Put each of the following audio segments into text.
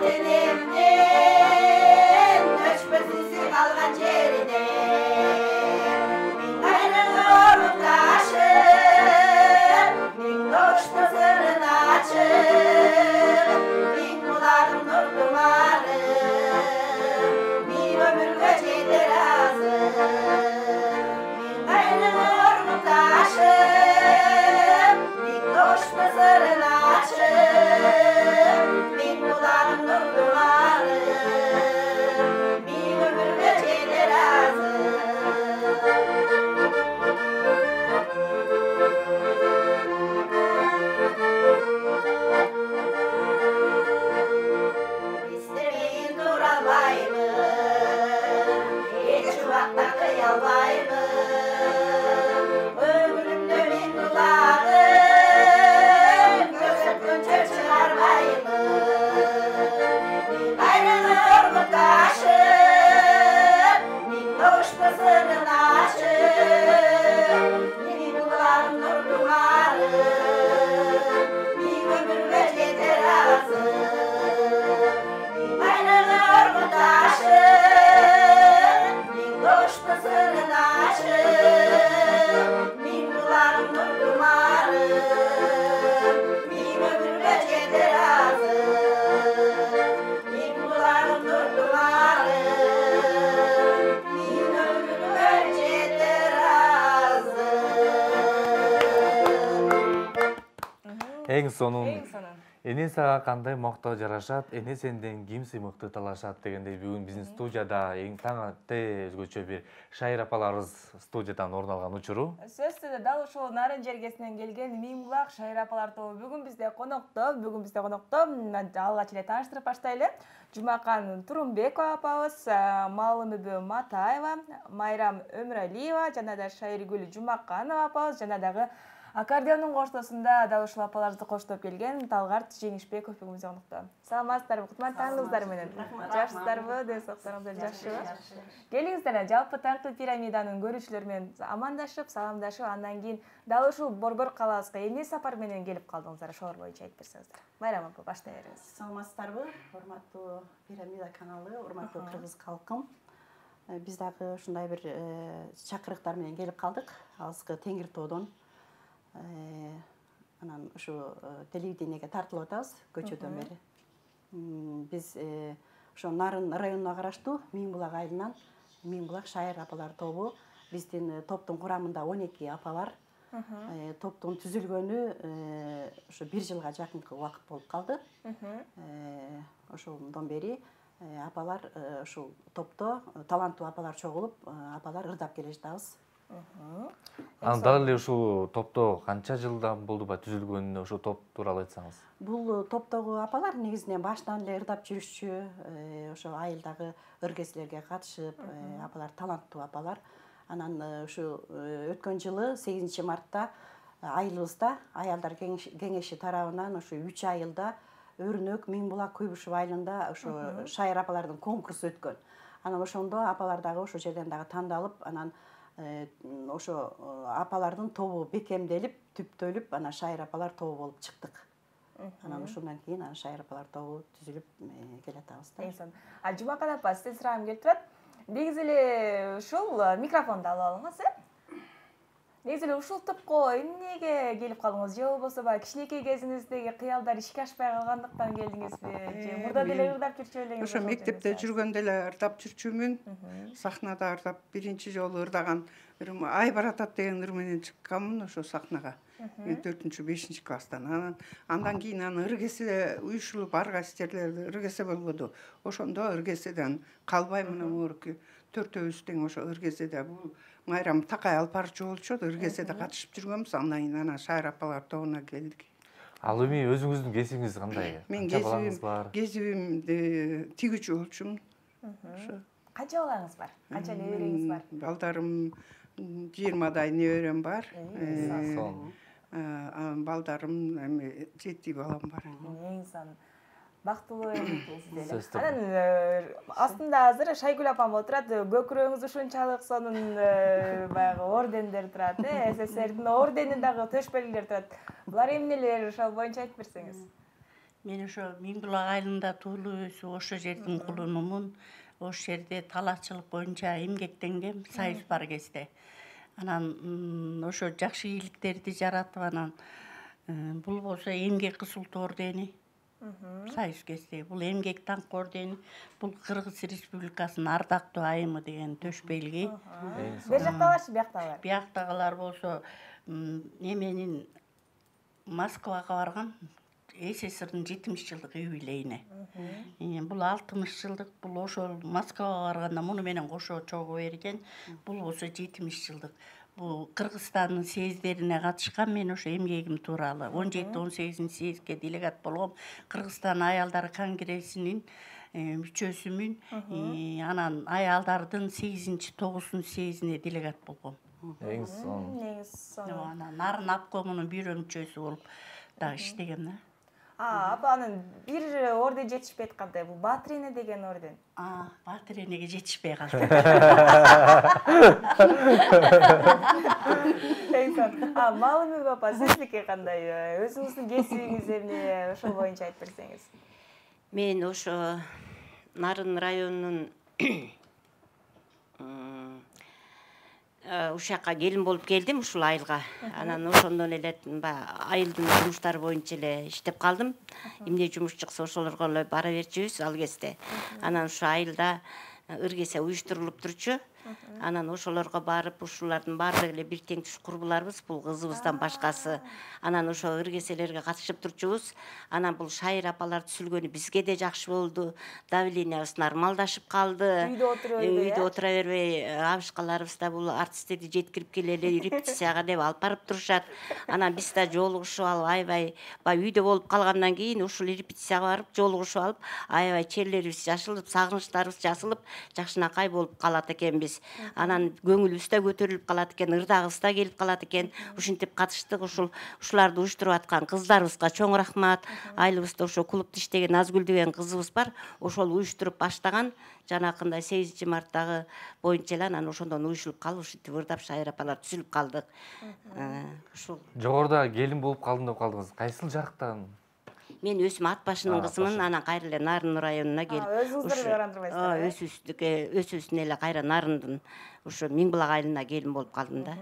denimden Öçmez izi kalgan yerine Min ayrılır taşır Min doşta sırrın açır Min kulağım nur dumarı Min ömürge çeyder azır Min ayrılır taşır Min doşta sırrın açır Min kulağım nur dumarı Min ömürge çeyder azır İstemeyin duralmayımı Hiç vakta kıyalmayımı Ömrümde min kulağım Gözümünce çıkarmayımı Min ayrılır mı taşır Min doğuşta sırrın açır Min kulağım nur dumarı Min ömürge yeter azı Min ayrılır mı taşır Min doğuşta sırrın açır Min kulağım nur dumarı Min ömürge yeter azı Min kulağım nur dumarı Min ömürge yeter azı Эң сонун. Эң сонун. Эне сага кандай мактоо жарашат, эне сенден ким сыймыктуу талашат дегендей бүгүн биздин студияда эң таңатты өзгөчө бир шайыр апаларыбыз студиядан орун алган учуру. Сөзсүз дал ушул нарын жергесинен келген Миңбулак шайыр апалар тобу бүгүн бизде конокто, алгач эле тааныштырып баштайлы. Жумакан Турумбекова апабыз, Маалымүбү Матаева, Майрам Өмүралиева, жана да Шайыргүл Жумаканова апабыз, жана дагы аккордеондун коштосунда дал ушул апаларыбызды коштоп келген Талгарт Жеңишбеков бүгүн конокто. Саламатсыздарбы, кутман таңыңыздар менен. Жакшысыздарбы, ден соолугуңуздар жакшыбы? Келиңиздер, жалпы таңкы пирамиданын көрүүчүлөрү менен амандашып, саламдашып, андан кийин дал ушул Борбор калаабызга эмне сапар менен келип калдыңыздар, ошолор боюнча айтып берсеңиздер. Майрам апа, баштай бериңиз. Саламатсыздарбы, урматтуу пирамида каналы, урматтуу кыргыз калкым. Биз дагы ушундай бир чакырыктар менен келип калдык. Алыскы Теңир тоодон. Анан ушу телевидениеге тартылып атабыз көчөдөн бери. Биз ошо Нарын районуна караштуу Миңбулак айылынан Миңбулак шайыр апалар тобу. Биздин топтун курамында 12 апа бар. Топтун түзүлгөнү ошо 1 жылга жакынкы убакыт болуп калды. Ошондон бери апалар ушул топто таланттуу апалар чогулуп, апалар ырдап келе жатабыз. Дал эле ушул топто канча жылдан болду ба түзүлгөнүнө ошол топ тууралуу айтсаңыз. Бул топтогу апалар негизинен баштан эле ырдап жүрүшчү, ошо айылдагы ыргезилерге катышып, апалар таланттуу апалар. Анан ушу өткөн жылы 8 мартта айылыбызда аялдар кеңеши тарабынан ушу 3 айылда Өрүнөк Миңбулак Куйбышев айылында ошо шайыр апалардын конкурсу өткөн. Анан ошондо апалар дагы ошо жерден дагы тандалып, анан ошо апалардын тобу бекемделип, түптөлүп, анан шайыр апалар тобу болуп чыктык. Анан ошондон кийин анан шайыр апалар тобу түзүлүп келатабыз да. А Жумакан апа, сизден сурагым келип турат. Негизи эле ушул микрофонду алып алыңыз, негизи эле ушул топко эмнеге келип калдыңыз? Же болбосо баягы кичинекей кезиңиздеги кыялдар ишке ашпай калгандыктан келдиңизби? Же мурда деле ырдап жүрчү элеңиз? Ошо мектепте жүргөндө эле ырдап жүрчүмүн. Сахнада ырдап биринчи жолу ырдаган Ай баратат деген ыр менен чыкканмын ошо сахнага. 4-5 класстан. Андан кийин аны ыргесе уюшулуп ар кайсы жерлерде ыргесе болбоду. Ошондо ыргеседен калбай мына мурки төртөөбүз тең ошо ыргеседе бул Майрам Такай алып барчу болчу, ыргеседе катышып жүргөнбүз. Андан кийин ана шайыр апалар тобуна келдик. Ал эми өзүңүздүн кесибиңиз кандай? Мен кезибимди тигүүчү болчумун. Канча балаңыз бар? Канча небереңиз бар? Балдарым 20 неберем бар. Балдарым 7 балам бар. Эң сон бактылуу экенсиз. Анан астында азыр Шайгүл апам отурат. Көкүрөгүңүз ушунчалык сонун баягы ордендер турат, СССРдин ордени дагы төшпөлүлөр турат. Булар эмнелер, ошол боюнча айтып берсеңиз. Мен ошо Миңбулак айылында туулуп өсүп, ошо жердин кулунумун. Ошол жерде талаачылык боюнча эмгектенгем, союз бар кезде. Анан ошо жакшы ийгиликтерди жаратып, анан бул болсо эмгек кызыл ордени. Союз кезде бул эмгек даңкы ордени, бул Кыргыз Республикасынын ардактуу айымы деген төш белги. Бер жактагыларчы, бияктагылар? Бияктагылар болсо неменин Москвага барган СССРдин 70 жылдык юбилейине. Бул 60 жылдык, бул ошол Москвага барганда муну менен кошо чогуу берген. Бул болсо 70 жылдык. Бул Кыргызстандын съездерине катышкан мен ошо эмгегим тууралуу 17-18 съездге делегат болгом. Кыргызстан аялдары конгрессинин мүчөсүмүн. Анан аялдардын 8-9 съездине делегат болгом. Эң сонун. Анан Нарын обкомунун бюро мүчөсү болуп да иштегем да. Апа, анын бир орден жетишпей аткандай, бул Батырене деген орден. Батыренеге жетишпей калды. Маалымбек апа, сиздики кандай? Өзүңүздүн кесибиңиз эмне? Ошол боюнча айтып берсеңиз. Мен ошо Нарын районунун ушакка келин болуп келдим, ушул айылга. Анан ошондон эле айылдын жумуштары боюнча эле иштеп калдым. Эмне жумуш чыкса ошолорго эле бара берчүбүз ал кезде. Анан ушу айылда ыргесе уюштурулуп турчу. Анан ошолорго барып, ушулардын баардыгы эле бир тең туш курбуларыбыз, бул кызыбыздан башкасы. Анан ошо ыргеселерге катышып турчубуз. Анан бул Шайыр апалар түзүлгөнү бизге де жакшы болду. Давлениябыз нормалдашып калды. Үйдө отура бербей, абышкаларыбыз да бул артисттерди жеткирип келели, репетицияга деп алып барып турушат. Анан биз да жолугушуп алып, аябай үйдө болуп калгандан кийин ушул репетицияга барып, жолугушуп алып, аябай черлерибиз жашылып, сагынычтарыбыз жасылып, жакшынакай болуп калат экенбиз. Анан көңүлүбүз да көтөрүлүп калат экен, ырдагыбыз да келип калат экен. Ушинтип катыштык. Ушуларды уюштуруп аткан кыздарыбызга чоң рахмат. Айылыбызда ошо клубда иштеген Назгүл деген кызыбыз бар. Ошол уюштуруп баштаган. Жанакындай 8 марттагы боюнча эле анан ошондон уюшулуп калып, ушинтип ырдап Шайыр апалар түзүлүп калдык. Ушул. Жогоруда келин болуп калдым деп калдыңыз. Кайсыл жактан? Мен өзүм ат башынын кызымын, анан кайра эле Нарын районуна келип. Өзүңүздөрдү барандырбайсыздар. Өсүүсүн эле кайра Нарындын ушу Миңбулак айылына келин болуп калдым да.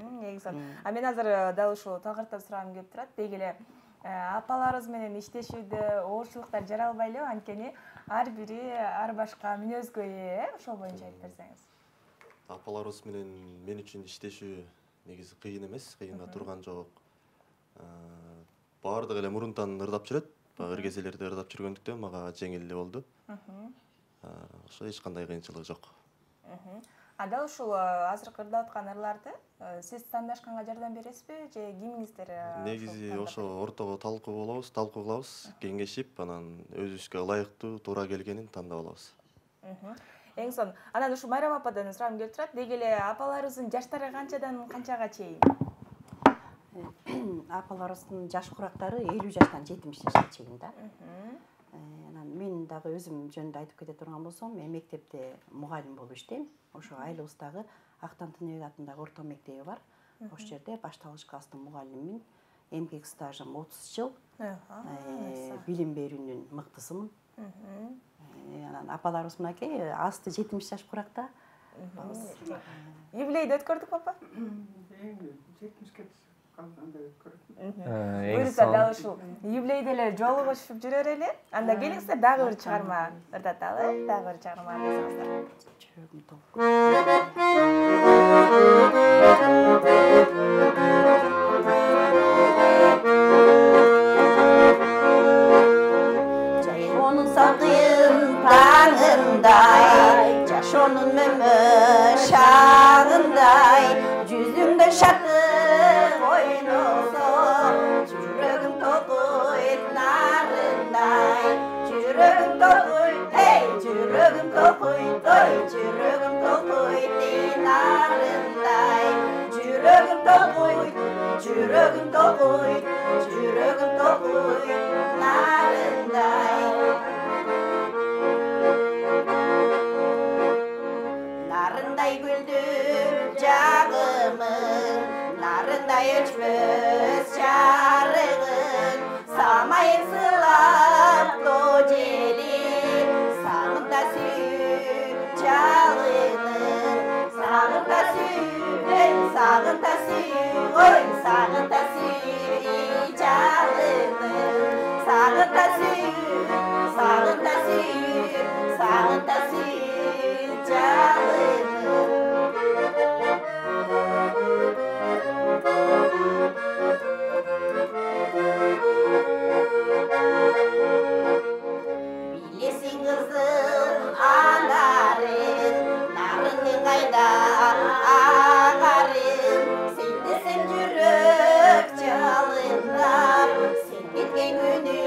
Мен азыр дал ушул тагыртып сурагым келип турат. Деги эле апаларыбыз менен иштешүүдө оорчулуктар жаралбайлы, анткени ар бири ар башка мүнөзгө ээ. Ошол боюнча айтып берсеңиз. Апаларыбыз менен мен үчүн иштешүү негизи кыйын эмес, кыйынга турган жок. Баардыгы эле мурунтан ырдап жүрөт. Ыргезелерди ырдап жүргөндүктөн мага жеңил эле болду. Ошо эч кандай кыйынчылык жок. Дал ушул азыркы ырдап аткан ырларды сиз тандашканга жардам бересизби же кимиңиздер? Негизи ошо ортого талкуу кылабыз, кеңешип, анан өзүбүзгө ылайыктуу, туура келгенин тандап алабыз. Эң сонун. Анан ушул Майрам ападан сурагым келип турат. Деги эле апаларыбыздын жаштары канчадан канчага чейин? Апаларыбыздын жаш курактары 50 жаштан 70 жашка чейин да. Анан мен дагы өзүм жөнүндө айтып кете турган болсом, мен мектепте мугалим болуп иштейм. Ошо айылыбыздагы Актан Тыныбек атындагы орто мектеби бар. Ошол жерде башталгыч класстын мугалимимин. Эмгек стажым 30 жыл. Билим берүүнүн мыктысымын. Анан апаларыбыз мынакей асты 70 жаш куракта. Юбилейди өткөрдүк апа? 70ке калганда өткөрдүм. Буюрса дал ушул юбилейде эле жолугушуп жүрөр эле. Анда келиңиздер, дагы бир чыгарма ырдаталы, дагы бир чыгарма десеңиздер. Жүрөгүм толук. Onun sakın tağınday, Caşonun mümü şağınday, Yüzümde şartı oynusu, Çürüğüm tokuyt narınday, Çürüğüm tokuyt, hey, Çürüğüm tokuyt, oy, Çürüğüm tokuyt narınday, Çürüğüm tokuyt, Çürüğüm tokuyt, Çürüğüm tokuyt narınday. Narınday güldür cağımın, narınday öçmüş çarığın, Samayın sılap Sağında sür, oy sağında sür canını. Sağında sür, sağında sür, sağında sür canını. Bilesin kızım anarım, narının kayda ağarım. Sen de sen yürek çalında, sen gitken günü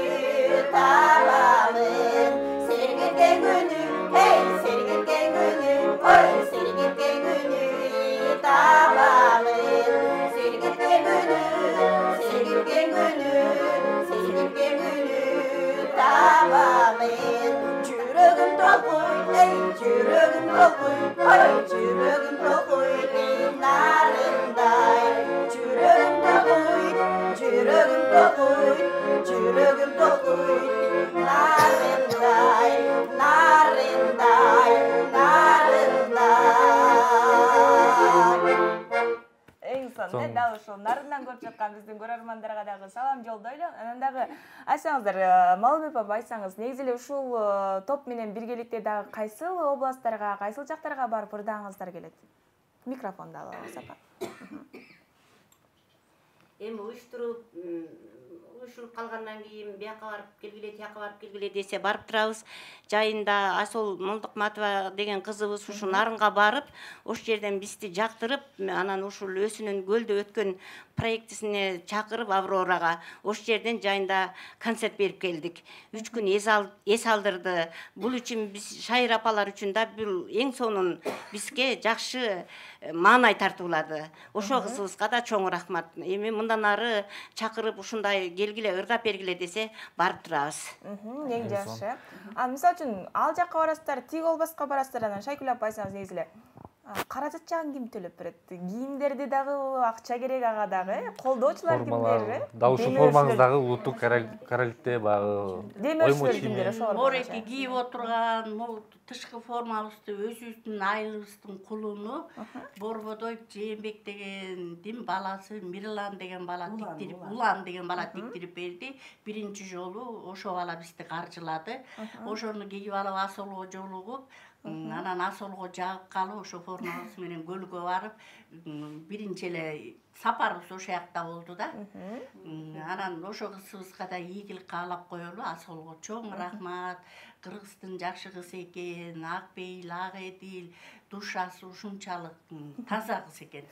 tamamın. Sen gitken günü, hey sen gitken günü, oy sen gitken günü tamamın. Sen gitken günü, sen gitken günü, sen gitken günü tamamın. Yüreğim doluy, ey yüreğim doluy, ay yüreğim doluy ey narınday. Yüreğim doluy, yüreğim doluy, yüreğim doluy ey narınday, narınday, narınday. Эң сонун дал ошол нарындан көрүп жаткан биздин көрөрмандарга дагы салам жолдойлу. Анан дагы айтсаңыздар, Малымбек апа айтсаңыз, негизи эле ушул топ менен биргеликте дагы кайсыл областтарга, кайсыл жактарга барып ырдагыңыздар келет? Микрофонду алабыз апа. Эми уюштуруп калгандан кийин бияка барып келгиле, тияка барып келгиле десе барып турабыз. Жайында Асол Молдукматова деген кызыбыз ушу нарынга барып, ошол жерден бизди жактырып, анан ушул Өсүнүн көлдө өткөн проектисине чакырып Аврорага, ошол жерден жайында концерт берип келдик. 3 күн эс алдырды. Бул үчүн биз Шайыр апалар үчүн да бул эң сонун бизге жакшы маанай тартуулады. Ошол кызыбызга да чоң рахмат. Эми мындан ары чакырып ушундай келгиле, ырдап бергиле десе барып турабыз. Эң жакшы. Мисалы үчүн ал жакка барасыздар, тиги Олбаска барасыздар, анан Шайкүл апа айтсаңыз негизи эле каражат жагын ким төлөп берет? Кийимдерди дагы акча керек ага дагы, колдоочулар кимдер? Да ушул формаңыздагы улуттук корольдикте багы демөөрчүлөр кимдер ошолор? Мореки кийип отурган, могу тышкы формабызды өзүбүздүн айылыбыздын кулуну Борбодой Жээнбек дегендин баласы Мирлан деген бала тиктирип, Улан деген бала тиктирип берди. Биринчи жолу ошо бала бизди каржылады. Ошону кийип алып Асолго жолугуп, анан Асолго жагып калып, ошо формабыз менен көлгө барып, биринчи эле сапарыбыз ошо жакта болду да. Анан ошо кызыбызга да ийгилик каалап коелу. Асолго чоң рахмат. Кыргыздын жакшы кыз экен, ак бейил, ак эдил, душасы ушунчалык таза кыз экен.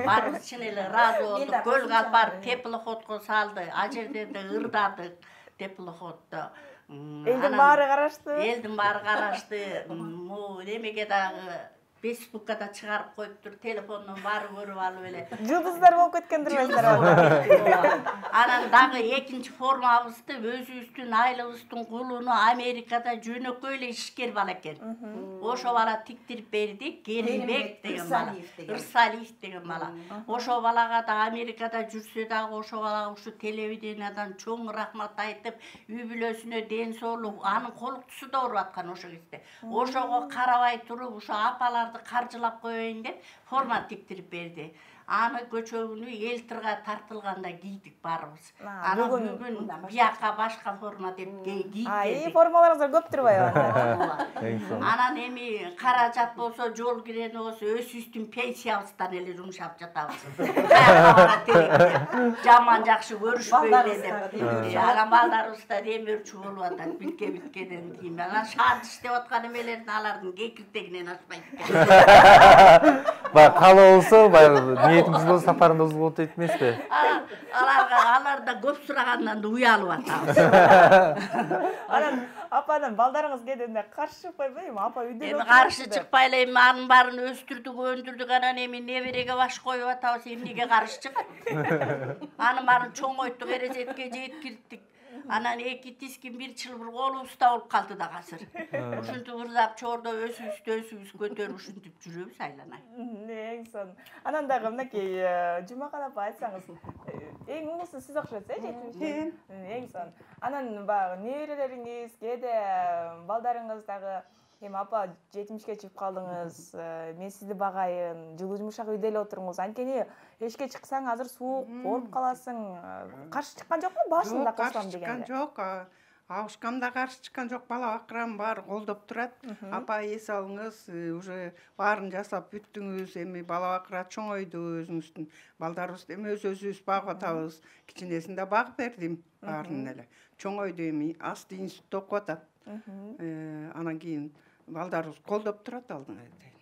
Баарыбыз чын эле ыраазы болдук. Көлгө алып барып теплоходко салды. Ал жерден да ырдадык теплоходдо. Элдин баары карашты. Элдин баары карашты. Могу немеге дагы Facebook'ka da çıkarıp koyuptur, telefonun var görüp alıp ele. Жылдыздар болуп кеткендир белдер. Анан дагы экинчи формабызды өзүбүздүн айылыбыздын кулуну Америкада жөнөкөй эле ишкер бала экен. Ошо бала тиктирип берди, Керимбек деген бала. Ырсалиев деген бала. Ошо балага да Америкада жүрсө дагы ошо балага ушу телевидениядан чоң рахмат айтып, үй бүлөсүнө ден соолук, анын колуктусу да ооруп аткан ошо кезде. Ошого карабай туруп, ушу апалар каржылап коеюн деп форма тиктирип берди. Аны көчөгүнү элтирга тартылганда кийдик баарыбыз. Анан бүгүн бияка башка форма деп кийип бердик. Формаларыңыздар көп турбайбы? Анан эми каражат болсо, жол кирени болсо өзүбүздүн пенсиябыздан эле жумшап жатабыз. Жаман жакшы көрүшпөйлү деп. Анан балдарыбыз да демөөрчү болуп атат, биткенден кийин. Анан шарт иштеп аткан эмелердин алардын кекиртегинен ашпайт экен. Баягы каалоо болсо, баягы ниетиңиз болсо сапарыңыз болот дейт эмеспи? Алар да көп сурагандан да уялып атабыз. Анан апанын балдарыңыз келгенде каршы чыкпайбы? Апа үйдө Эми каршы чыкпай эле, эми анын баарын өстүрдүк, өндүрдүк, анан эми небереге баш коюп атабыз, эмнеге каршы чыгат? Анын баарын чоңойттук, эрезетке жеткирттик. Анан эки тискин бир чылбыр колубузда болуп калды да азыр. Ушинтип ырдап чордо өзүбүз көтөрүп ушинтип жүрөбүз айланай. Эң сонун. Анан дагы мынакей Жумакан апа айтсаңыз, эң улусу сиз окшойсуз, жетимиш? Эң сонун. Анан баягы неберелериңиз, кээде балдарыңыз дагы Эми апа 70ке чыгып калдыңыз. Мен сизди багайын. Жылуу жумшак үйдө эле отуруңуз. Анткени эшикке чыксаң азыр суук, ооруп каласың. Каршы чыккан жокпу башында косулам каршы дегенде? чыккан жок. Абышкам да каршы чыккан жок. Бала бакырам бар колдоп турат. Апа эс алыңыз, уже баарын жасап бүттүңүз. Эми бала бакыра чоңойду өзүңүздүн балдарыбызды эми өзүбүз багып атабыз. Кичинесин да багып бердим баарын эле. Чоңойду эми асты институтта окуп атат. Анан кийин балдарыбыз колдоп турат алдыңа дейт.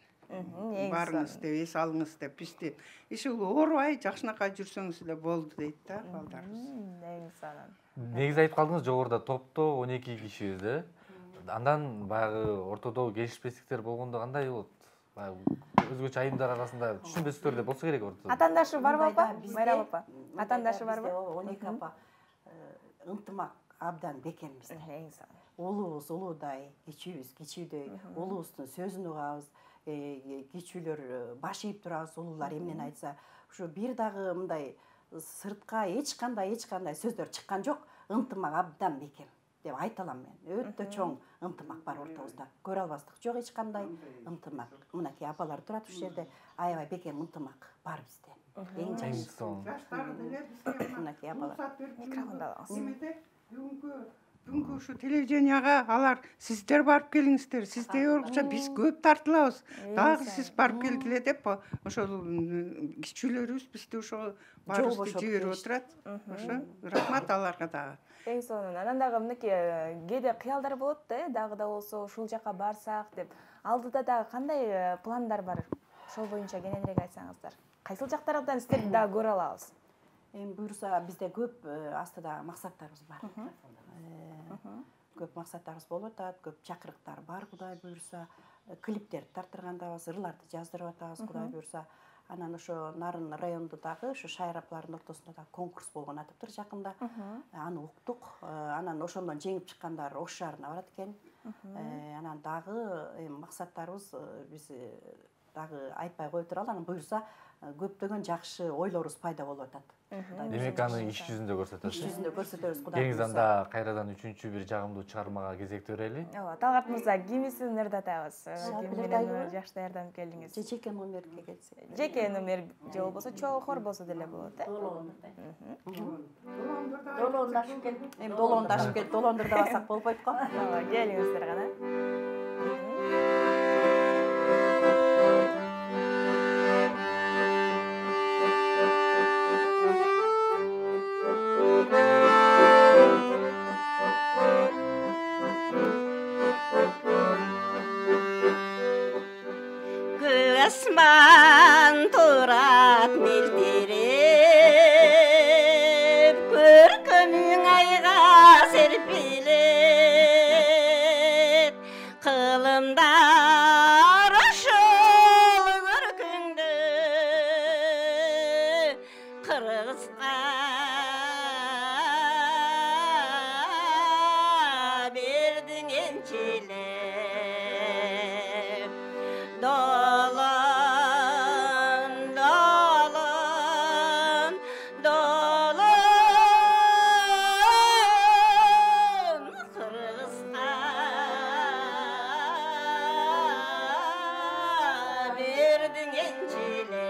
Барыңыз деп, эс алыңыз деп, бизди иши оорубай, жакшынакай жүрсөңүз эле болду дейт да балдарыбыз. Негизи анан. Негизи айтып калдыңыз, жогоруда топто 12 кишибиз, э? Андан баягы ортодо келишпестиктер болгондо кандай болот? Баягы өзгөчө айымдар арасында түшүнбөстүктөр да болсо керек ортодо. Атандашы барбы апа? Майрам апа. Атандашы барбы? 12 апа ынтымак абдан бекем бизде. Негизи. Улуубуз улуудай, кичүүбүз кичүүдөй, улуубуздун сөзүн угабыз, кичүүлөр баш ийип турабыз, улуулар эмнени айтса, ушу бир дагы мындай сыртка эч кандай сөздөр чыккан жок, ынтымак абдан бекем деп айта алам мен. Өтө чоң ынтымак бар ортобузда. Көрө албастык жок эч кандай ынтымак. Мынакей апалар турат ушул жерде, аябай бекем ынтымак бар бизде. Эң жакшысы. Жаштары деле бизге Мынакей апалар. Микрофонду алыңыз. Бүгүнкү ушу телевиденияга алар сиздер барып келиңиздер, сиздей орукча биз көп тартылабыз. Дагы сиз барып келгиле деп ошол кичүүлөрүбүз бизди ошо барыбызды жиберип отурат. Ошо рахмат аларга дагы. Эң сонун. Анан дагы мынакей кээде кыялдар болот да, дагы да болсо ушул жака барсак деп. Алдыда дагы кандай пландар бар? Ошол боюнча кененирээк айтсаңыздар. Кайсыл жактардан сиздерди дагы көрө алабыз? Эми буюрса бизде көп астыда максаттарыбыз бар. Көп максаттарыбыз болуп атат, көп чакырыктар бар, Кудай буюрса. Клиптерди тарттыргандабыз, ырларды жаздырып атабыз, Кудай буюрса. Анан ошо Нарын районунда дагы ошо шайыр апалардын ортосунда да конкурс болгон атыптыр жакында. Аны уктук. Анан ошондон жеңип чыккандар Ош шаарына барат экен. Анан дагы максаттарыбыз биз дагы айтпай кое туралы, анан буюрса көптөгөн жакшы ойлорубуз пайда болуп атат. Демек аны иш жүзүндө көрсөтөсүз. Иш жүзүндө көрсөтөбүз, Кудай Кеңиз анда кайрадан үчүнчү бир жагымдуу чыгармага кезекти берели. Ооба, Талгат мырза, кимисин ырдатабыз? Ким менен жакшы даярданып келдиңиз? Жеке номерге келсе. Жеке номер же болбосо чогуу болсо деле болот, э? Долондашып келди. Эми долондашып келди, долондурдабасак болбойт го. Ооба, келиңиздер гана. Asman turat mildirip, körkümün ayga serpilet, kılımdar ışıl körküngdü, kırgızga berdin ençile. Dolan, dolan, dolan, Kırgız'a verdin encile.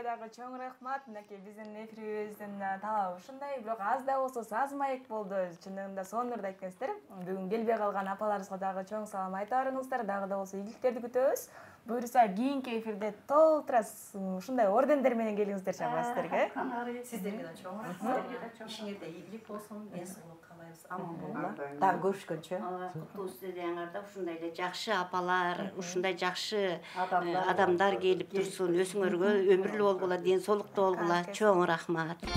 дагы чоң рахмат. Мынакей биздин эфирибиздин талабы ушундай, бирок аз да болсо саз маек болду. Чынында сонурда айткансыздар. Бүгүн келбей калган апаларыбызга дагы чоң салам айта барыңыздар. Дагы да болсо ийгиликтерди күтөбүз. Буюрса кийинки эфирде толтура ушундай ордендер менен келиңиздер чамасыздарга. Сиздерге да чоң рахмат. Ишиңерде ийгилик болсун, ден соолук каалайбыз. Аман болгула. Дагы көрүшкөнчө. Куттуу студияңарда ушундай эле жакшы апалар, ушундай жакшы адамдар келип турсун, өзүңөргө өмүрлүү болгула, ден соолуктуу болгула. Чоң рахмат.